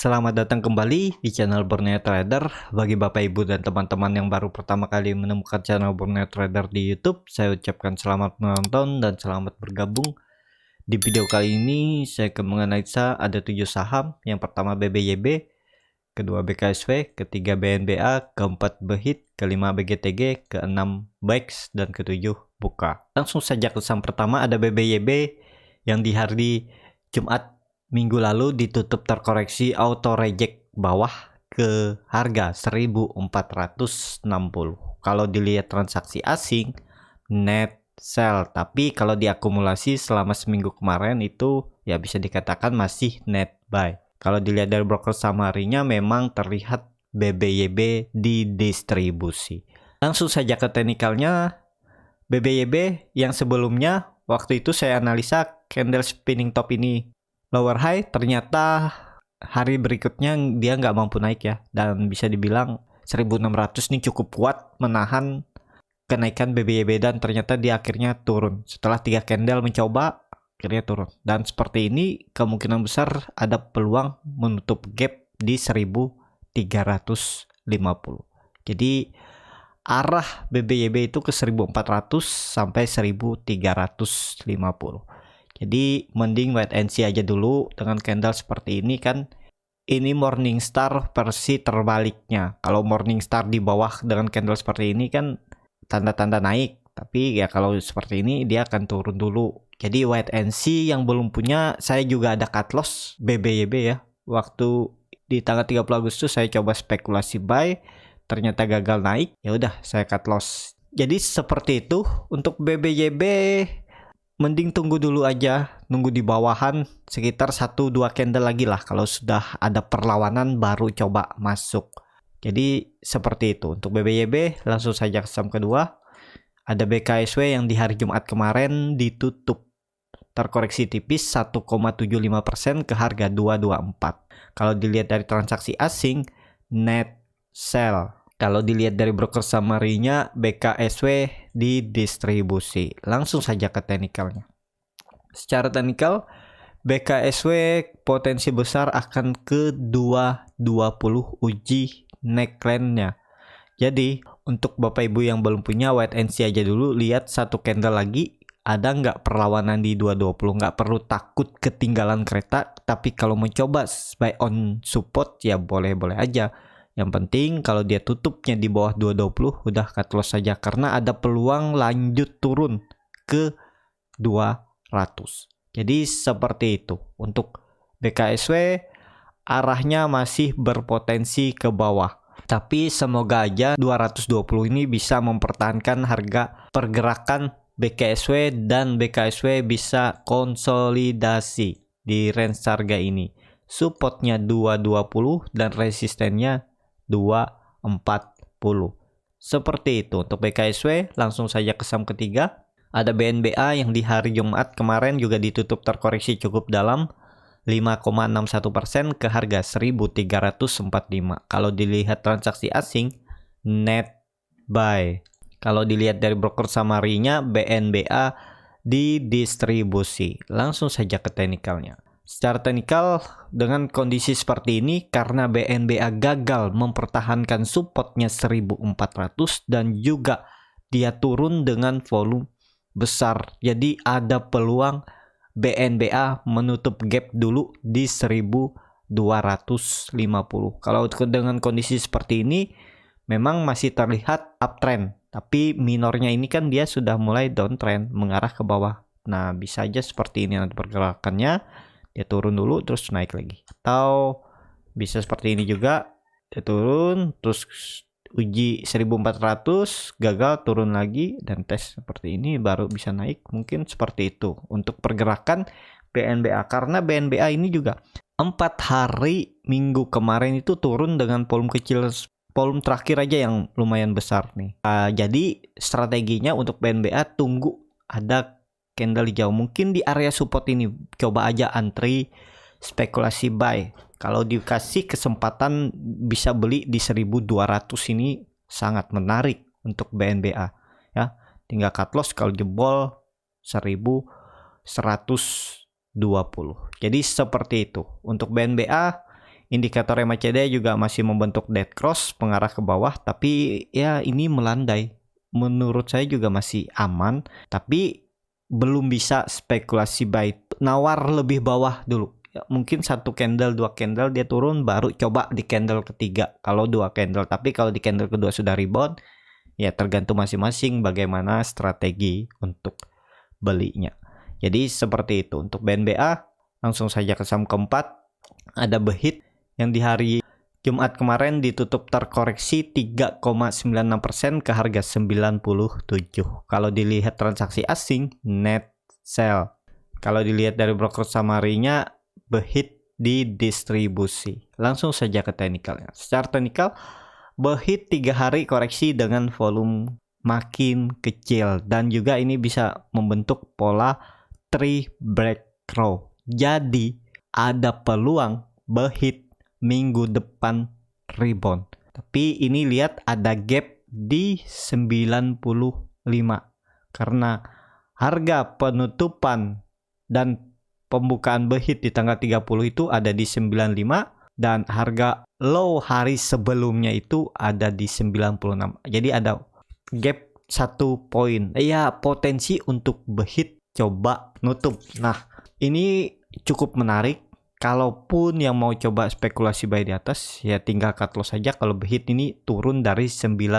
Selamat datang kembali di channel Borneo Trader. Bagi Bapak Ibu dan teman-teman yang baru pertama kali menemukan channel Borneo Trader di YouTube, saya ucapkan selamat menonton dan selamat bergabung. Di video kali ini saya akan menganalisa ada 7 saham. Yang pertama BBYB, kedua BKSW, ketiga BNBA, keempat BHIT, kelima BGTG, keenam BEX, dan ketujuh Buka. Langsung saja ke saham pertama, ada BBYB yang di hari Jumat minggu lalu ditutup terkoreksi auto reject bawah ke harga 1460. Kalau dilihat transaksi asing net sell, tapi kalau diakumulasi selama seminggu kemarin itu ya bisa dikatakan masih net buy. Kalau dilihat dari broker summary-nya memang terlihat BBYB didistribusi. Langsung saja ke teknikalnya. BBYB yang sebelumnya waktu itu saya analisa candle spinning top ini lower high, ternyata hari berikutnya dia nggak mampu naik ya, dan bisa dibilang 1600 ini cukup kuat menahan kenaikan BBYB, dan ternyata dia akhirnya turun setelah 3 candle mencoba, akhirnya turun. Dan seperti ini kemungkinan besar ada peluang menutup gap di 1350. Jadi arah BBYB itu ke 1400 sampai 1350. Jadi mending wait and see aja dulu dengan candle seperti ini kan. Ini Morningstar versi terbaliknya. Kalau Morningstar di bawah dengan candle seperti ini kan tanda-tanda naik. Tapi ya kalau seperti ini dia akan turun dulu. Jadi wait and see yang belum punya, saya juga ada cut loss BBYB ya. Waktu di tanggal 30 Agustus saya coba spekulasi buy, ternyata gagal naik. Ya udah saya cut loss. Jadi seperti itu untuk BBYB. Mending tunggu dulu aja, nunggu di bawahan sekitar 1-2 candle lagi lah. Kalau sudah ada perlawanan baru coba masuk. Jadi seperti itu untuk BBYB. Langsung saja ke saham kedua. Ada BKSW yang di hari Jumat kemarin ditutup terkoreksi tipis 1,75% ke harga 224. Kalau dilihat dari transaksi asing net sell. Kalau dilihat dari broker summary-nya, BKSW didistribusi. Langsung saja ke teknikalnya. Secara teknikal, BKSW potensi besar akan ke 220 uji neckline-nya. Jadi, untuk Bapak Ibu yang belum punya, wait and see aja dulu. Lihat satu candle lagi, ada nggak perlawanan di 220. Nggak perlu takut ketinggalan kereta. Tapi kalau mencoba buy on support, ya boleh-boleh aja. Yang penting kalau dia tutupnya di bawah 220 udah cut loss saja, karena ada peluang lanjut turun ke 200. Jadi seperti itu. Untuk BKSW arahnya masih berpotensi ke bawah. Tapi semoga aja 220 ini bisa mempertahankan harga pergerakan BKSW dan BKSW bisa konsolidasi di range harga ini. Supportnya 220 dan resistennya 240. Seperti itu untuk BKSW. Langsung saja ke saham ketiga. Ada BNBA yang di hari Jumat kemarin juga ditutup terkoreksi cukup dalam 5,61% ke harga 1345. Kalau dilihat transaksi asing net buy. Kalau dilihat dari broker summary-nya, BNBA didistribusi. Langsung saja ke teknikalnya. Secara teknikal, dengan kondisi seperti ini, karena BNBA gagal mempertahankan supportnya 1400 dan juga dia turun dengan volume besar. Jadi ada peluang BNBA menutup gap dulu di 1250. Kalau dengan kondisi seperti ini, memang masih terlihat uptrend. Tapi minornya ini kan dia sudah mulai downtrend, mengarah ke bawah. Nah, bisa aja seperti ini nanti pergerakannya. Dia turun dulu terus naik lagi, atau bisa seperti ini juga, dia turun terus uji 1400 gagal, turun lagi dan tes seperti ini baru bisa naik. Mungkin seperti itu untuk pergerakan BNBA, karena BNBA ini juga 4 hari minggu kemarin itu turun dengan volume kecil. Volume terakhir aja yang lumayan besar nih. Jadi strateginya untuk BNBA tunggu ada candle hijau, mungkin di area support ini coba aja antri spekulasi buy. Kalau dikasih kesempatan bisa beli di 1200 ini sangat menarik untuk BNBA ya. Tinggal cut loss kalau jebol 1120. Jadi seperti itu untuk BNBA. Indikator MACD juga masih membentuk dead cross pengarah ke bawah, tapi ya ini melandai. Menurut saya juga masih aman, tapi belum bisa spekulasi buy. Nawar lebih bawah dulu. Ya, mungkin 1 candle, 2 candle dia turun, baru coba di candle ketiga. Kalau 2 candle, tapi kalau di candle kedua sudah rebound, ya tergantung masing-masing bagaimana strategi untuk belinya. Jadi seperti itu. Untuk BNBA, langsung saja ke saham keempat. Ada BHIT yang di hari Jumat kemarin ditutup terkoreksi 3,96% ke harga 97. Kalau dilihat transaksi asing, net sell. Kalau dilihat dari broker summary-nya, BHIT didistribusi. Langsung saja ke teknikalnya. Secara teknikal, BHIT 3 hari koreksi dengan volume makin kecil. Dan juga ini bisa membentuk pola 3 breakthrough. Jadi, ada peluang BHIT minggu depan rebound. Tapi ini lihat ada gap di 95. Karena harga penutupan dan pembukaan BHIT di tanggal 30 itu ada di 95 dan harga low hari sebelumnya itu ada di 96. Jadi ada gap 1 poin. Ya, potensi untuk BHIT coba nutup. Nah, ini cukup menarik. Kalaupun yang mau coba spekulasi buy di atas, ya tinggal cut loss saja kalau BHIT ini turun dari 94.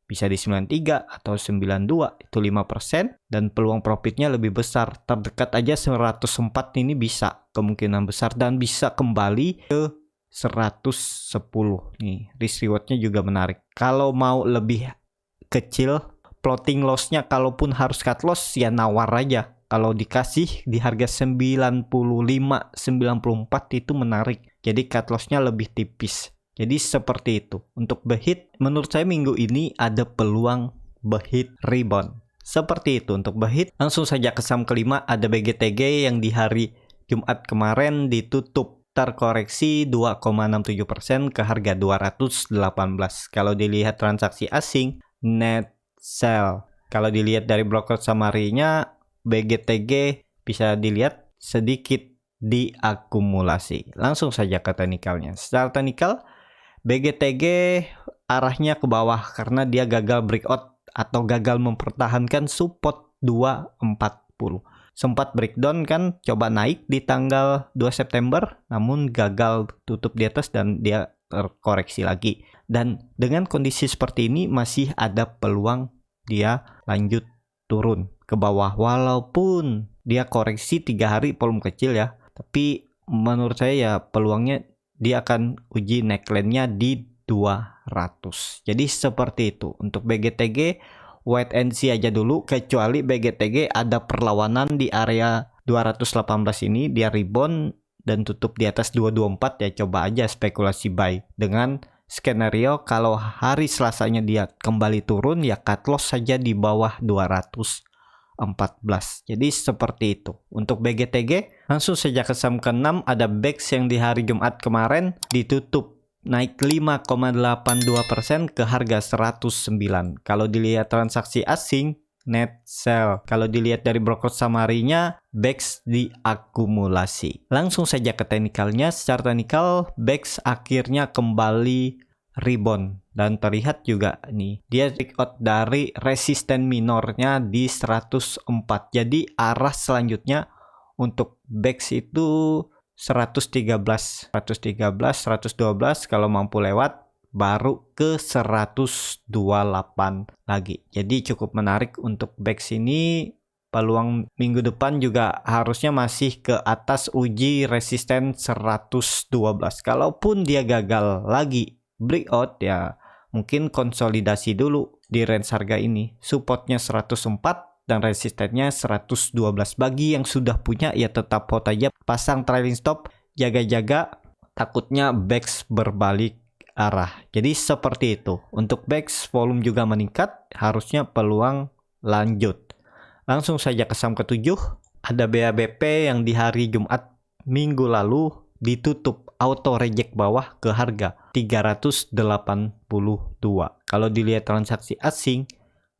Bisa di 93 atau 92, itu 5%, dan peluang profitnya lebih besar. Terdekat aja 104 ini bisa, kemungkinan besar, dan bisa kembali ke 110. Nih, risk rewardnya juga menarik. Kalau mau lebih kecil, floating loss-nya kalaupun harus cut loss, ya nawar aja. Kalau dikasih di harga 95, 94 itu menarik. Jadi cut loss-nya lebih tipis. Jadi seperti itu. Untuk BHIT, menurut saya minggu ini ada peluang BHIT rebound. Seperti itu untuk BHIT. Langsung saja ke saham kelima, ada BGTG yang di hari Jumat kemarin ditutup terkoreksi 2,67% ke harga 218. Kalau dilihat transaksi asing, net sell. Kalau dilihat dari broker summary-nya, BGTG bisa dilihat sedikit diakumulasi. Langsung saja ke teknikalnya. Secara teknikal, BGTG arahnya ke bawah karena dia gagal breakout atau gagal mempertahankan support 240. Sempat breakdown kan, coba naik di tanggal 2 September, namun gagal tutup di atas dan dia terkoreksi lagi. Dan dengan kondisi seperti ini masih ada peluang dia lanjut turun ke bawah. Walaupun dia koreksi 3 hari volume kecil ya, tapi menurut saya ya peluangnya dia akan uji neckline-nya di 200. Jadi seperti itu. Untuk BGTG, wait and see aja dulu, kecuali BGTG ada perlawanan di area 218 ini, dia rebound dan tutup di atas 224, ya coba aja spekulasi buy. Dengan skenario kalau hari Selasanya dia kembali turun, ya cut loss saja di bawah 214. Jadi seperti itu. Untuk BGTG, langsung saja ke saham ke-6, ada BEX yang di hari Jumat kemarin ditutup naik 5,82% ke harga 109. Kalau dilihat transaksi asing, net sell. Kalau dilihat dari broker summary-nya, BEX diakumulasi. Langsung saja ke teknikalnya. Secara teknikal, BEX akhirnya kembali rebound dan terlihat juga nih dia breakout dari resisten minornya di 104. Jadi arah selanjutnya untuk BEX itu 113, 112 kalau mampu lewat, baru ke 128 lagi. Jadi cukup menarik untuk BEX ini. Peluang minggu depan juga harusnya masih ke atas uji resisten 112. Kalaupun dia gagal lagi breakout, ya mungkin konsolidasi dulu di range harga ini. Supportnya 104 dan resistennya 112. Bagi yang sudah punya, ya tetap hold aja, pasang trailing stop, jaga-jaga, takutnya BEX berbalik arah. Jadi seperti itu. Untuk BEX, volume juga meningkat, harusnya peluang lanjut. Langsung saja ke saham ke-7, ada BABP yang di hari Jumat minggu lalu ditutup auto reject bawah ke harga 382. Kalau dilihat transaksi asing,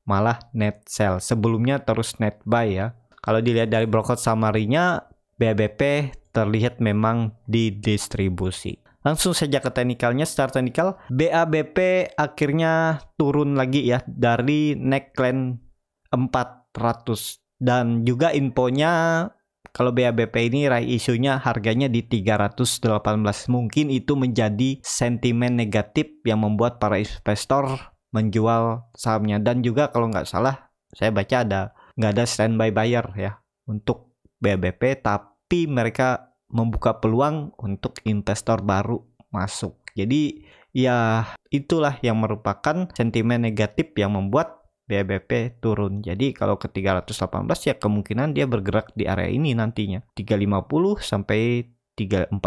malah net sell. Sebelumnya terus net buy ya. Kalau dilihat dari broker summary-nya, BABP terlihat memang didistribusi. Langsung saja ke teknikalnya. Secara teknikal, BABP akhirnya turun lagi ya dari neckline 400. Dan juga infonya kalau BABP ini raih isunya harganya di 318. Mungkin itu menjadi sentimen negatif yang membuat para investor menjual sahamnya. Dan juga kalau nggak salah saya baca nggak ada standby buyer ya untuk BABP, tapi mereka membuka peluang untuk investor baru masuk. Jadi ya itulah yang merupakan sentimen negatif yang membuat BABP turun. Jadi kalau ke 318 ya kemungkinan dia bergerak di area ini nantinya. 350 sampai 340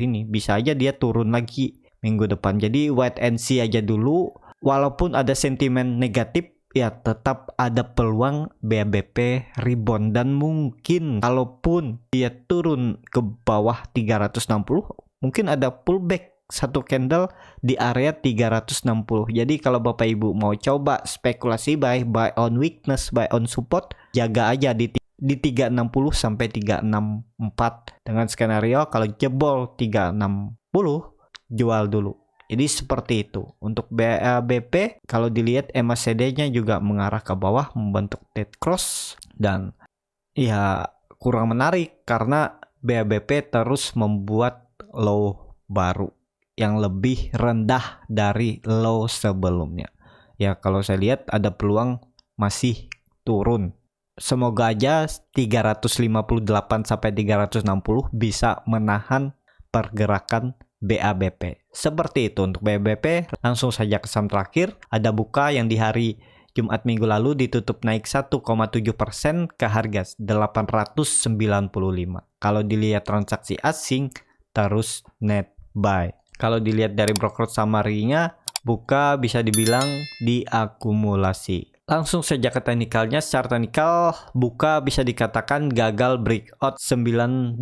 ini. Bisa aja dia turun lagi minggu depan. Jadi wait and see aja dulu. Walaupun ada sentimen negatif, ya tetap ada peluang BABP rebound. Dan mungkin kalaupun dia turun ke bawah 360, mungkin ada pullback satu candle di area 360. Jadi kalau Bapak Ibu mau coba spekulasi buy on weakness, buy on support, jaga aja di 360 sampai 364. Dengan skenario kalau jebol 360, jual dulu. Jadi seperti itu. Untuk BABP kalau dilihat MACD-nya juga mengarah ke bawah membentuk dead cross, dan ya kurang menarik karena BABP terus membuat low baru yang lebih rendah dari low sebelumnya. Ya kalau saya lihat ada peluang masih turun. Semoga aja 358 sampai 360 bisa menahan pergerakan BABP. Seperti itu untuk BABP. Langsung saja ke saham terakhir. Ada Buka yang di hari Jumat minggu lalu ditutup naik 1,7% ke harga 895. Kalau dilihat transaksi asing terus net buy. Kalau dilihat dari broker summary-nya, Buka bisa dibilang diakumulasi. Langsung saja ke teknikalnya. Secara teknikal, Buka bisa dikatakan gagal breakout 920.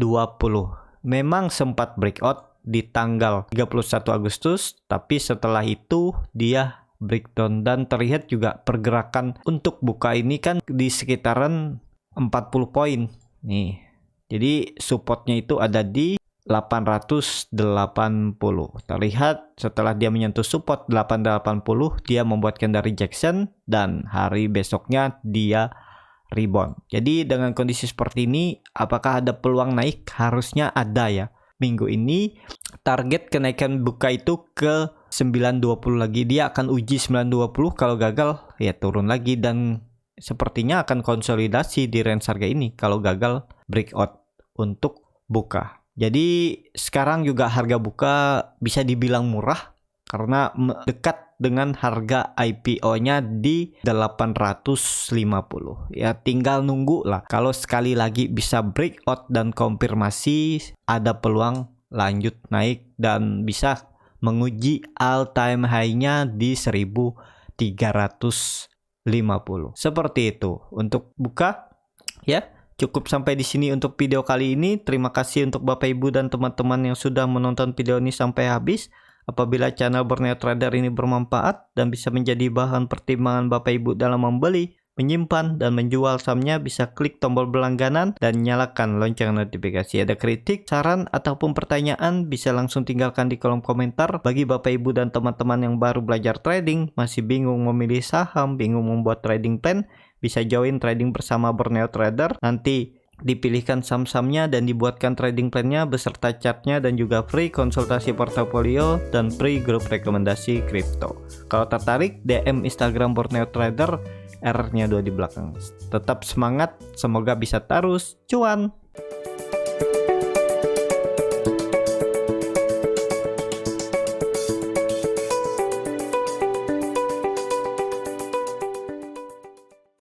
Memang sempat breakout di tanggal 31 Agustus, tapi setelah itu dia breakdown dan terlihat juga pergerakan untuk Buka ini kan di sekitaran 40 poin. Nih. Jadi supportnya itu ada di 880. Terlihat setelah dia menyentuh support 880, dia membuat candle rejection dan hari besoknya dia rebound. Jadi dengan kondisi seperti ini, apakah ada peluang naik? Harusnya ada ya. Minggu ini target kenaikan Buka itu ke 920 lagi. Dia akan uji 920, kalau gagal ya turun lagi, dan sepertinya akan konsolidasi di range harga ini kalau gagal breakout untuk Buka. Jadi sekarang juga harga Buka bisa dibilang murah karena dekat dengan harga IPO-nya di 850. Ya tinggal nunggu lah. Kalau sekali lagi bisa breakout dan konfirmasi, ada peluang lanjut naik dan bisa menguji all time high-nya di 1350. Seperti itu untuk Buka ya. Cukup sampai di sini untuk video kali ini. Terima kasih untuk Bapak Ibu dan teman-teman yang sudah menonton video ini sampai habis. Apabila channel Borneo Trader ini bermanfaat dan bisa menjadi bahan pertimbangan Bapak Ibu dalam membeli, menyimpan, dan menjual sahamnya, bisa klik tombol berlangganan dan nyalakan lonceng notifikasi. Ada kritik, saran, ataupun pertanyaan, bisa langsung tinggalkan di kolom komentar. Bagi Bapak Ibu dan teman-teman yang baru belajar trading, masih bingung memilih saham, bingung membuat trading plan, bisa join trading bersama Borneo Trader. Nanti dipilihkan saham-sahamnya dan dibuatkan trading plan-nya beserta chartnya, dan juga free konsultasi portofolio dan free grup rekomendasi kripto. Kalau tertarik, DM Instagram Borneo Trader, R-nya 2 di belakang. Tetap semangat, semoga bisa terus cuan.